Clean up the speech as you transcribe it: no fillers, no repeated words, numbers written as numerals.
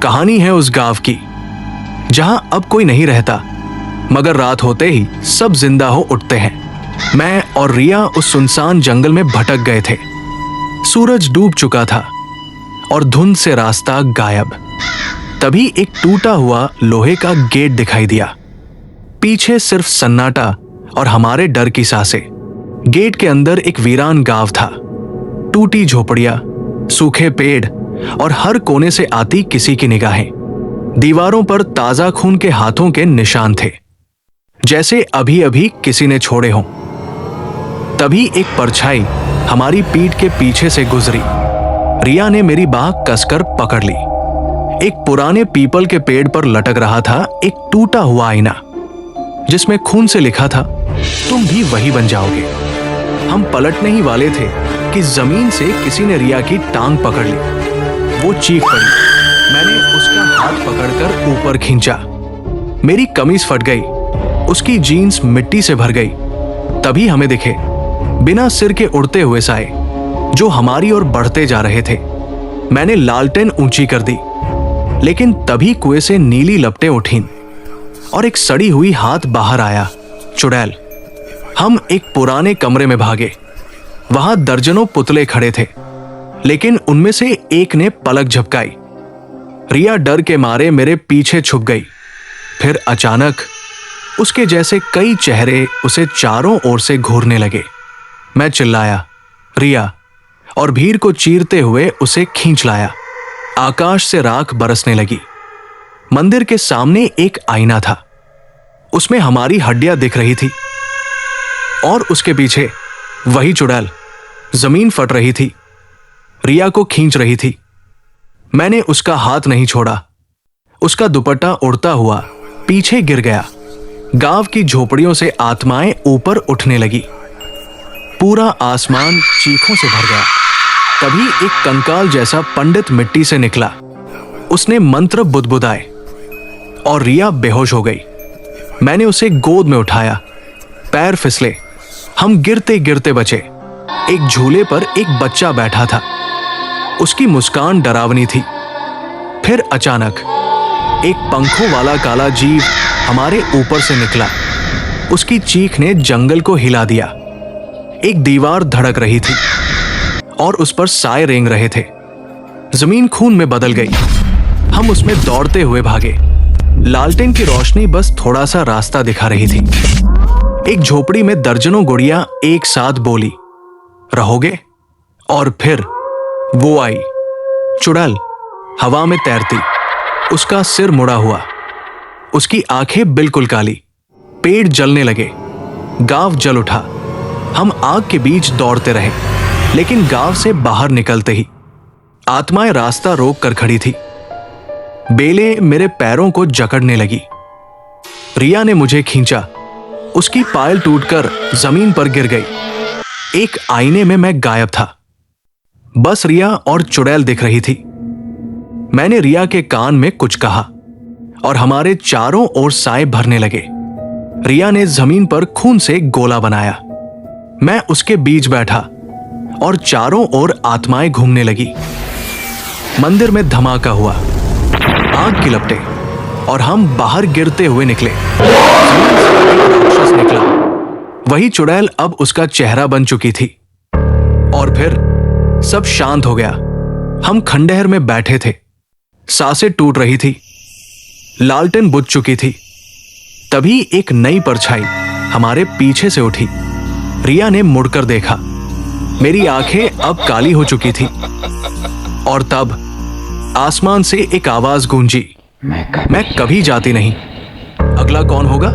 कहानी है उस गांव की जहां अब कोई नहीं रहता, मगर रात होते ही सब जिंदा हो उठते हैं। मैं और रिया उस सुनसान जंगल में भटक गए थे। सूरज डूब चुका था और धुंध से रास्ता गायब। तभी एक टूटा हुआ लोहे का गेट दिखाई दिया। पीछे सिर्फ सन्नाटा और हमारे डर की सांसें। गेट के अंदर एक वीरान गांव था। टूटी झोपड़ियां, सूखे पेड़ और हर कोने से आती किसी की निगाहें। दीवारों पर ताजा खून के हाथों के निशान थे, जैसे अभी अभी किसी ने छोड़े हों। तभी एक परछाई हमारी पीठ के पीछे से गुजरी। रिया ने मेरी बाह कसकर पकड़ ली। एक पुराने पीपल के पेड़ पर लटक रहा था एक टूटा हुआ आईना, जिसमें खून से लिखा था, तुम भी वही बन जाओगे। हम पलटने ही वाले थे कि जमीन से किसी ने रिया की टांग पकड़ ली। वो चीख पड़ी। मैंने उसका हाथ पकड़कर ऊपर खींचा। मेरी कमीज फट गई, उसकी जीन्स मिट्टी से भर गई। तभी हमें दिखे बिना सिर के उड़ते हुए साए, जो हमारी ओर बढ़ते जा रहे थे। मैंने लालटेन ऊंची कर दी, लेकिन तभी कुएं से नीली लपटें उठीं और एक सड़ी हुई हाथ बाहर आया। चुड़ैल। हम एक पुराने कमरे में भागे। वहां दर्जनों पुतले खड़े थे, लेकिन उनमें से एक ने पलक झपकाई। रिया डर के मारे मेरे पीछे छुप गई। फिर अचानक उसके जैसे कई चेहरे उसे चारों ओर से घूरने लगे। मैं चिल्लाया, रिया, और भीड़ को चीरते हुए उसे खींच लाया। आकाश से राख बरसने लगी। मंदिर के सामने एक आईना था। उसमें हमारी हड्डियां दिख रही थी, और उसके पीछे वही चुड़ैल। जमीन फट रही थी, रिया को खींच रही थी। मैंने उसका हाथ नहीं छोड़ा। उसका दुपट्टा उड़ता हुआ पीछे गिर गया। गांव की झोपड़ियों से आत्माएं ऊपर उठने लगी। पूरा आसमान चीखों से भर गया। तभी एक कंकाल जैसा पंडित मिट्टी से निकला। उसने मंत्र बुदबुदाए और रिया बेहोश हो गई। मैंने उसे गोद में उठाया। पैर फिसले, हम गिरते गिरते बचे। एक झूले पर एक बच्चा बैठा था। उसकी मुस्कान डरावनी थी। फिर अचानक एक पंखों वाला काला जीव हमारे ऊपर से निकला। उसकी चीख ने जंगल को हिला दिया। एक दीवार धड़क रही थी और उस पर साए रेंग रहे थे। जमीन खून में बदल गई। हम उसमें दौड़ते हुए भागे। लालटेन की रोशनी बस थोड़ा सा रास्ता दिखा रही थी। एक झोपड़ी में दर्जनों गुड़ियां एक साथ बोली, रहोगे? और फिर वो आई, चुड़ैल, हवा में तैरती। उसका सिर मुड़ा हुआ, उसकी आंखें बिल्कुल काली। पेड़ जलने लगे, गांव जल उठा। हम आग के बीच दौड़ते रहे, लेकिन गांव से बाहर निकलते ही आत्माएं रास्ता रोक कर खड़ी थी। बेलें मेरे पैरों को जकड़ने लगी। रिया ने मुझे खींचा। उसकी पायल टूटकर जमीन पर गिर गई। एक आईने में मैं गायब था। बस रिया और चुड़ैल दिख रही थी। मैंने रिया के कान में कुछ कहा और हमारे चारों ओर साए भरने लगे। रिया ने जमीन पर खून से गोला बनाया। मैं उसके बीच बैठा और चारों ओर आत्माएं घूमने लगी। मंदिर में धमाका हुआ, आग की लपटें, और हम बाहर गिरते हुए निकले। राक्षस निकला। वही चुड़ैल अब उसका चेहरा बन चुकी थी। और फिर सब शांत हो गया। हम खंडहर में बैठे थे। सांसें टूट रही थी। लालटेन बुझ चुकी थी। तभी एक नई परछाई हमारे पीछे से उठी। रिया ने मुड़कर देखा। मेरी आंखें अब काली हो चुकी थी। और तब आसमान से एक आवाज गूंजी, मैं कभी जाती नहीं। अगला कौन होगा?